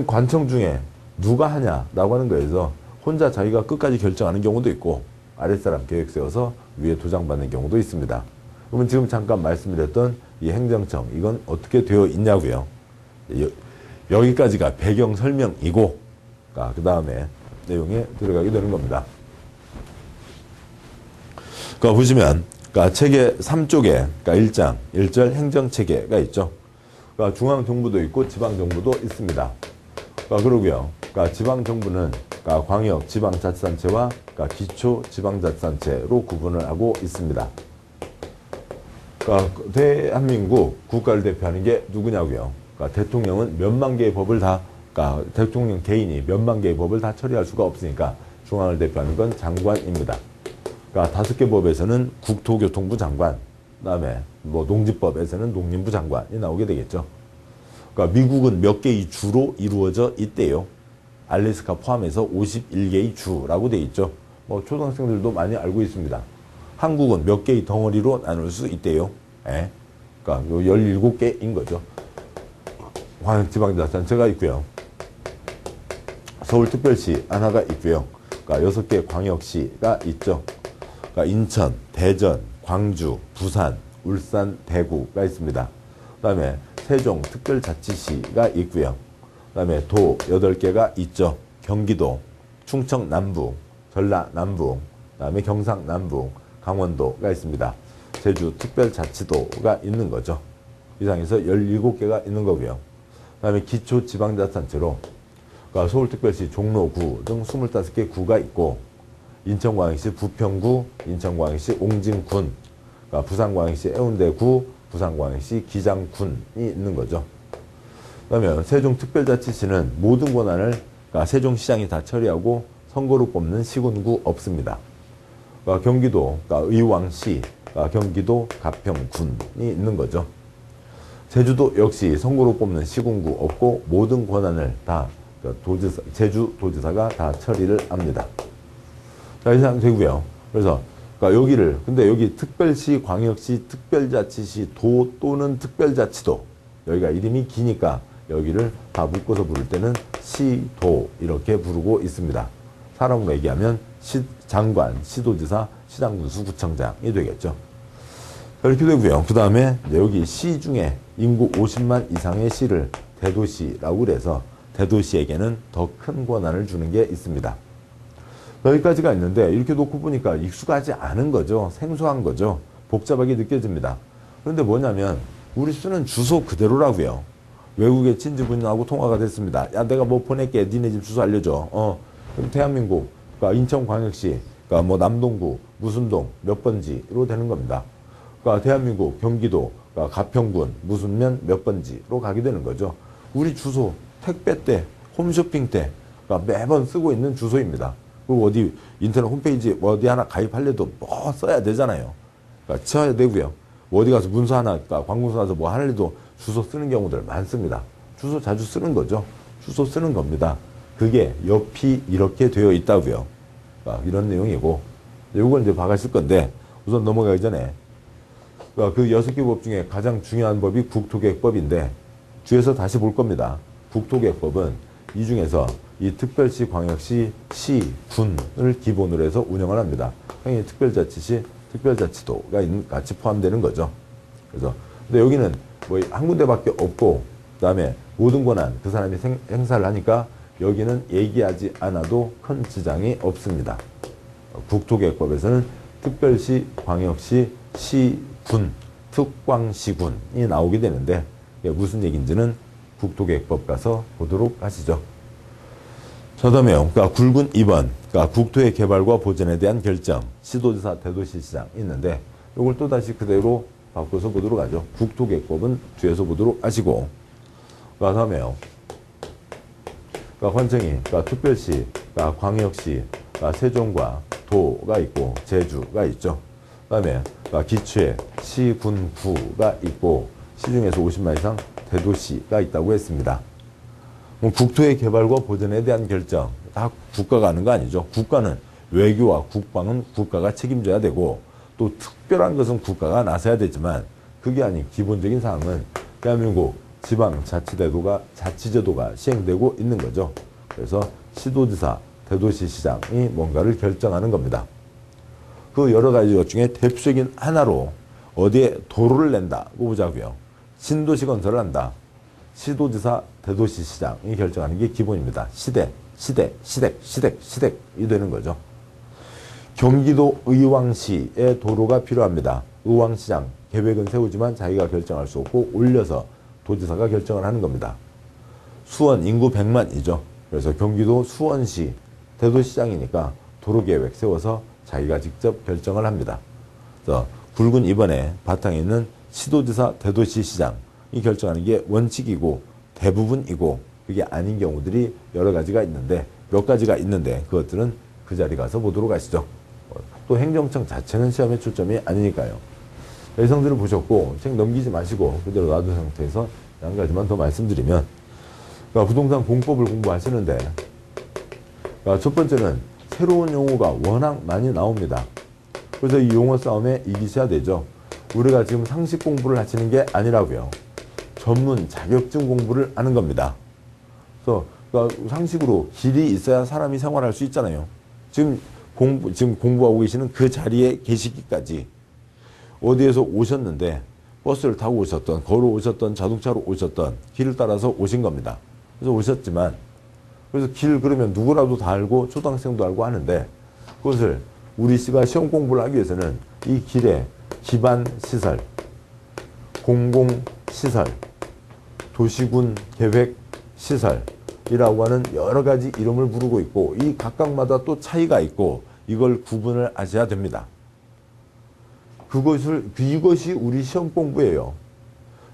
[SPEAKER 1] 관청 중에 누가 하냐라고 하는 거에서 혼자 자기가 끝까지 결정하는 경우도 있고 아랫사람 계획 세워서 위에 도장 받는 경우도 있습니다. 그러면 지금 잠깐 말씀드렸던 이 행정청 이건 어떻게 되어 있냐고요. 여기까지가 배경 설명이고 그 다음에 내용에 들어가게 되는 겁니다. 보시면 체계 3쪽에 1장 1절 행정체계가 있죠. 중앙정부도 있고 지방정부도 있습니다. 그러고요. 지방정부는 광역 지방자치단체와 기초지방자치단체로 구분을 하고 있습니다. 대한민국 국가를 대표하는 게 누구냐고요. 대통령은 몇만 개의 법을 다 대통령 개인이 몇만 개의 법을 다 처리할 수가 없으니까 중앙을 대표하는 건 장관입니다. 5개 법에서는 국토교통부 장관, 그다음에 농지법에서는 농림부 장관이 나오게 되겠죠. 미국은 몇 개의 주로 이루어져 있대요. 알래스카 포함해서 51개의 주라고 되어 있죠. 초등학생들도 많이 알고 있습니다. 한국은 몇 개의 덩어리로 나눌 수 있대요. 예. 17개인 거죠. 광역지방자치단체가 있고요. 서울특별시 하나가 있고요. 6개 광역시가 있죠. 인천, 대전, 광주, 부산, 울산, 대구가 있습니다. 그 다음에 세종특별자치시가 있고요. 그 다음에 도 8개가 있죠. 경기도, 충청 남부, 전라 남부, 그 다음에 경상 남부, 강원도가 있습니다. 제주 특별자치도가 있는 거죠. 이상해서 17개가 있는 거고요. 그 다음에 기초지방자치단체로 서울특별시 종로구 등 25개 구가 있고 인천광역시 부평구, 인천광역시 옹진군, 부산광역시 해운대구, 부산광역시 기장군이 있는 거죠. 그러면 세종특별자치시는 모든 권한을 세종시장이 다 처리하고 선거로 뽑는 시군구 없습니다. 경기도 의왕시, 경기도 가평군이 있는 거죠. 제주도 역시 선거로 뽑는 시군구 없고 모든 권한을 다 제주도지사가 다 처리를 합니다. 자, 이상 되고요. 그래서 근데 여기 특별시, 광역시, 특별자치시, 도 또는 특별자치도 여기가 이름이 기니까 여기를 다 묶어서 부를 때는 시도 이렇게 부르고 있습니다. 사람으로 얘기하면 장관, 시도지사, 시장군수, 구청장이 되겠죠. 이렇게 되고요. 그 다음에 여기 시 중에 인구 50만 이상의 시를 대도시라고 그래서 대도시에게는 더 큰 권한을 주는 게 있습니다. 여기까지가 있는데 이렇게 놓고 보니까 익숙하지 않은 거죠. 생소한 거죠. 복잡하게 느껴집니다. 그런데 뭐냐면 우리 쓰는 주소 그대로라고요. 외국에 친지분하고 통화가 됐습니다. 야, 내가 뭐 보낼게. 니네 집 주소 알려줘. 그럼 대한민국, 인천광역시, 남동구, 무슨 동, 몇 번지로 되는 겁니다. 대한민국, 경기도, 가평군, 무슨 면, 몇 번지로 가게 되는 거죠. 우리 주소, 택배 때, 홈쇼핑 때, 매번 쓰고 있는 주소입니다. 그리고 어디 인터넷 홈페이지 어디 하나 가입하려도 뭐 써야 되잖아요. 써야 되고요. 어디 가서 문서 하나, 관공서 가서 뭐 하려도 주소 쓰는 경우들 많습니다. 주소 자주 쓰는 거죠. 주소 쓰는 겁니다. 그게 옆이 이렇게 되어 있다고요. 이런 내용이고, 이걸 이제 봐가실 건데, 우선 넘어가기 전에, 그 6개 법 중에 가장 중요한 법이 국토계획법인데, 뒤에서 다시 볼 겁니다. 국토계획법은 이 중에서 이 특별시, 광역시, 시, 군을 기본으로 해서 운영을 합니다. 당연히 특별자치시, 특별자치도가 같이 포함되는 거죠. 그래서, 근데 여기는 뭐 한 군데밖에 없고, 그 다음에 모든 권한 그 사람이 행사를 하니까 여기는 얘기하지 않아도 큰 지장이 없습니다. 국토계획법에서는 특별시, 광역시, 시, 군, 특광시군이 나오게 되는데 이게 무슨 얘기인지는 국토계획법 가서 보도록 하시죠. 그 다음에요. 굵은 2번. 국토의 개발과 보전에 대한 결정. 시도지사, 대도시시장 있는데 이걸 또다시 그대로 바꿔서 보도록 하죠. 국토계획법은 뒤에서 보도록 하시고 그 다음에요. 관청이 특별시, 광역시, 세종과 도가 있고 제주가 있죠. 그 다음에 기초에 시, 군, 구가 있고 시중에서 50만 이상 대도시가 있다고 했습니다. 국토의 개발과 보전에 대한 결정 다 국가가 하는 거 아니죠. 국가는 외교와 국방은 국가가 책임져야 되고 또 특별한 것은 국가가 나서야 되지만 그게 아닌 기본적인 사항은 대한민국 지방자치제도가 시행되고 있는 거죠. 그래서 시도지사, 대도시시장이 뭔가를 결정하는 겁니다. 그 여러 가지 것 중에 대표적인 하나로 어디에 도로를 낸다고 보자고요. 신도시 건설을 한다. 시도지사, 대도시시장이 결정하는 게 기본입니다. 시댁이 되는 거죠. 경기도 의왕시에 도로가 필요합니다. 의왕시장 계획은 세우지만 자기가 결정할 수 없고 올려서 도지사가 결정을 하는 겁니다. 수원 인구 100만이죠. 그래서 경기도 수원시 대도시장이니까 도로계획 세워서 자기가 직접 결정을 합니다. 그래서 굵은 이번에 바탕에 있는 시도지사 대도시시장이 결정하는 게 원칙이고 대부분이고 그게 아닌 경우들이 여러 가지가 있는데 몇 가지가 있는데 그것들은 그 자리 가서 보도록 하시죠. 또 행정청 자체는 시험의 초점이 아니니까요. 내성들을 보셨고 책 넘기지 마시고 그대로 놔둔 상태에서 한 가지만 더 말씀드리면 그러니까 부동산 공법을 공부하시는데 그러니까 첫 번째는 새로운 용어가 워낙 많이 나옵니다. 그래서 이 용어 싸움에 이기셔야 되죠. 우리가 지금 상식 공부를 하시는 게 아니라고요. 전문 자격증 공부를 하는 겁니다. 그래서 그러니까 상식으로 길이 있어야 사람이 생활할 수 있잖아요. 지금 공부하고 계시는 그 자리에 계시기까지 어디에서 오셨는데 버스를 타고 오셨던 걸어오셨던 자동차로 오셨던 길을 따라서 오신 겁니다. 그래서 오셨지만 그래서 길 그러면 누구라도 다 알고 초등학생도 알고 하는데 그것을 우리 씨가 시험 공부를 하기 위해서는 이 길에 기반 시설, 공공시설, 도시군 계획 시설이라고 하는 여러 가지 이름을 부르고 있고 이 각각마다 또 차이가 있고 이걸 구분을 하셔야 됩니다. 이것이 우리 시험 공부예요.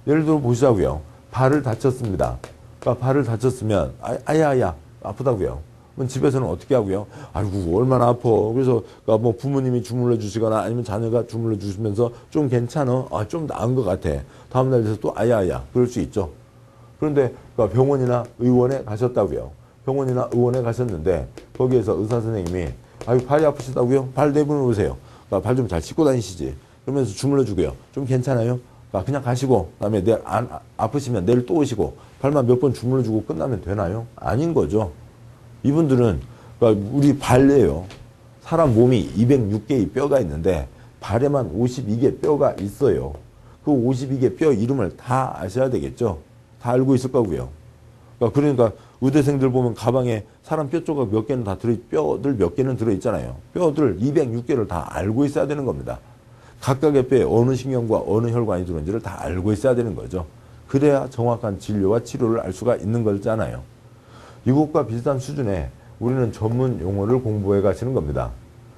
[SPEAKER 1] 예를 들어 보시자고요. 발을 다쳤습니다. 그러니까 발을 다쳤으면 아야 아프다고요. 그럼 집에서는 어떻게 하고요? 아이고 얼마나 아파. 그래서 그러니까 뭐 부모님이 주물러 주시거나 아니면 자녀가 주물러 주시면서 좀 괜찮아. 좀 나은 것 같아. 다음날 돼서 또 아야 그럴 수 있죠. 그런데 그러니까 병원이나 의원에 가셨다고요. 병원이나 의원에 가셨는데 거기에서 의사 선생님이 아이고 발이 아프시다고요? 발 내분을 오세요. 그러니까 발 좀 잘 씻고 다니시지. 그러면서 주물러 주고요. 좀 괜찮아요? 그러니까 그냥 가시고 그다음에 내일 아프시면 내일 또 오시고 발만 몇 번 주물러 주고 끝나면 되나요? 아닌 거죠. 이분들은 그러니까 우리 발에요. 사람 몸이 206개의 뼈가 있는데 발에만 52개 뼈가 있어요. 그 52개 뼈 이름을 다 아셔야 되겠죠. 다 알고 있을 거고요. 그러니까 의대생들 보면 가방에 사람 뼈 조각 몇 개는 뼈들 몇 개는 들어있잖아요. 뼈들 206개를 다 알고 있어야 되는 겁니다. 각각의 뼈에 어느 신경과 어느 혈관이 들어있는지를 다 알고 있어야 되는 거죠. 그래야 정확한 진료와 치료를 알 수가 있는 거잖아요. 이것과 비슷한 수준에 우리는 전문 용어를 공부해 가시는 겁니다.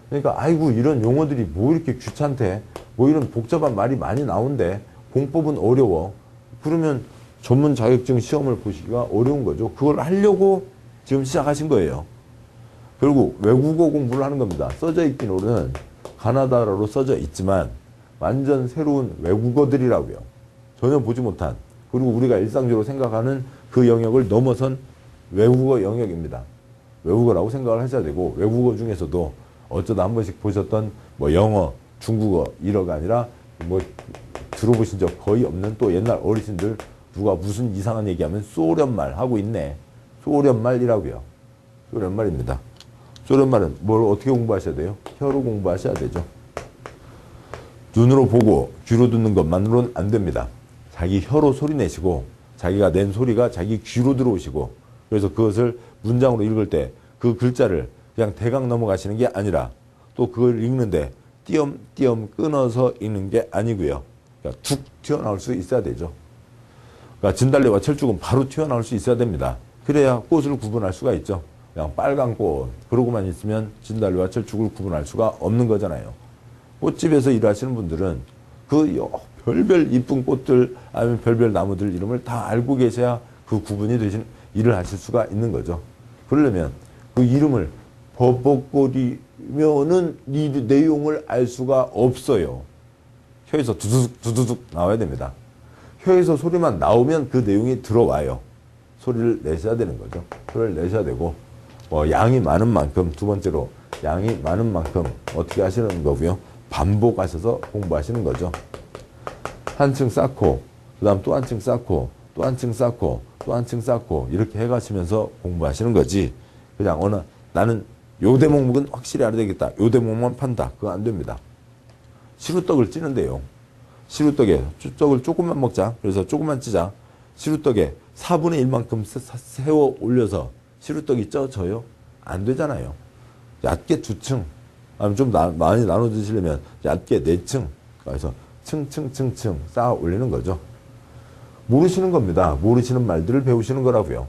[SPEAKER 1] 그러니까 아이고 이런 용어들이 뭐 이렇게 귀찮대. 뭐 이런 복잡한 말이 많이 나온대. 공법은 어려워. 그러면 전문 자격증 시험을 보시기가 어려운 거죠. 그걸 하려고 지금 시작하신 거예요. 결국 외국어 공부를 하는 겁니다. 써져 있기로는 가나다라로 써져 있지만 완전 새로운 외국어들이라고요. 전혀 보지 못한 그리고 우리가 일상적으로 생각하는 그 영역을 넘어선 외국어 영역입니다. 외국어라고 생각을 하셔야 되고 외국어 중에서도 어쩌다 한 번씩 보셨던 뭐 영어, 중국어 이러가 아니라 뭐 들어보신 적 거의 없는 또 옛날 어르신들 누가 무슨 이상한 얘기하면 소련말 하고 있네. 소련말이라고요. 소련말입니다. 소련말은 뭘 어떻게 공부하셔야 돼요? 혀로 공부하셔야 되죠. 눈으로 보고 귀로 듣는 것만으로는 안 됩니다. 자기 혀로 소리 내시고 자기가 낸 소리가 자기 귀로 들어오시고 그래서 그것을 문장으로 읽을 때 그 글자를 그냥 대강 넘어가시는 게 아니라 또 그걸 읽는데 띄엄띄엄 끊어서 읽는 게 아니고요. 그러니까 툭 튀어나올 수 있어야 되죠. 그러니까 진달래와 철쭉은 바로 튀어나올 수 있어야 됩니다. 그래야 꽃을 구분할 수가 있죠. 그냥 빨간 꽃 그러고만 있으면 진달래와 철쭉을 구분할 수가 없는 거잖아요. 꽃집에서 일하시는 분들은 그 별별 이쁜 꽃들 아니면 별별 나무들 이름을 다 알고 계셔야 그 구분이 되신 일을 하실 수가 있는 거죠. 그러려면 그 이름을 버벅거리면은 이 내용을 알 수가 없어요. 혀에서 두두둑 나와야 됩니다. 혀에서 소리만 나오면 그 내용이 들어와요. 소리를 내셔야 되는 거죠. 소리를 내셔야 되고 양이 많은 만큼 두 번째로 양이 많은 만큼 어떻게 하시는 거고요. 반복하셔서 공부하시는 거죠. 한 층 쌓고, 그 다음 또 한 층 쌓고, 또 한 층 쌓고, 또 한 층 쌓고, 이렇게 해가시면서 공부하시는 거지. 그냥 나는 요 대목은 확실히 알아야 되겠다. 요 대목만 판다. 그거 안 됩니다. 시루떡을 찌는데요. 시루떡에 떡을 조금만 먹자. 그래서 조금만 찌자. 시루떡에 4분의 1만큼 세워 올려서 시루떡이 쪄져요? 안 되잖아요. 얇게 2층, 아니면 좀 많이 나눠 드시려면 얇게 4층. 그래서 층층층층 쌓아 올리는 거죠. 모르시는 겁니다. 모르시는 말들을 배우시는 거라고요.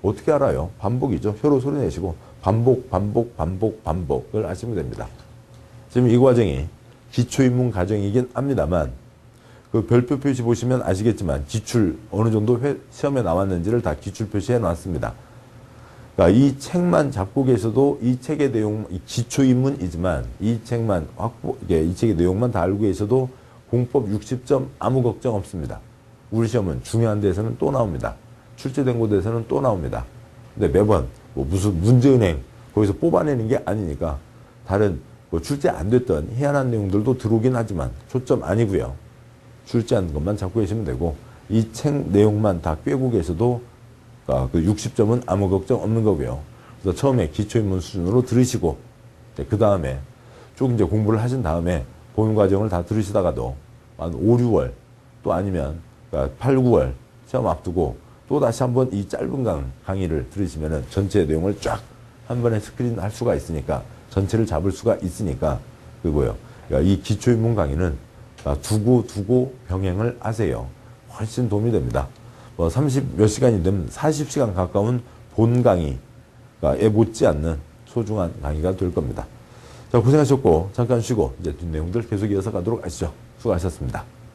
[SPEAKER 1] 어떻게 알아요? 반복이죠. 혀로 소리 내시고 반복을 하시면 됩니다. 지금 이 과정이 기초입문 과정이긴 합니다만 그 별표 표시 보시면 아시겠지만 기출 어느 정도 시험에 나왔는지를 다 기출 표시해 놨습니다. 그러니까 이 책만 잡고 계셔도 이 책의 내용, 기초입문이지만 이 책만 이 책의 내용만 다 알고 계셔도 공법 60점 아무 걱정 없습니다. 우리 시험은 중요한 데에서는 또 나옵니다. 출제된 곳에서는 또 나옵니다. 근데 매번 무슨 문제은행 거기서 뽑아내는 게 아니니까 다른 출제 안 됐던 희한한 내용들도 들어오긴 하지만 초점 아니고요. 출제한 것만 잡고 계시면 되고 이 책 내용만 다 꿰고 계셔도 그 60점은 아무 걱정 없는 거고요. 그래서 처음에 기초입문 수준으로 들으시고 그 다음에 쭉 이제 공부를 하신 다음에 보는 과정을 다 들으시다가도 한 5, 6월 또 아니면 8, 9월 시험 앞두고 또 다시 한번 이 짧은 강의를 들으시면은 전체 내용을 쫙 한 번에 스크린 할 수가 있으니까 전체를 잡을 수가 있으니까 그거요. 그러니까 이 기초입문 강의는 두고 병행을 하세요. 훨씬 도움이 됩니다. 30 몇 시간이 되면 40시간 가까운 본 강의에 못지않는 소중한 강의가 될 겁니다. 자, 고생하셨고 잠깐 쉬고 이제 뒷내용들 계속 이어서 가도록 하시죠. 수고하셨습니다.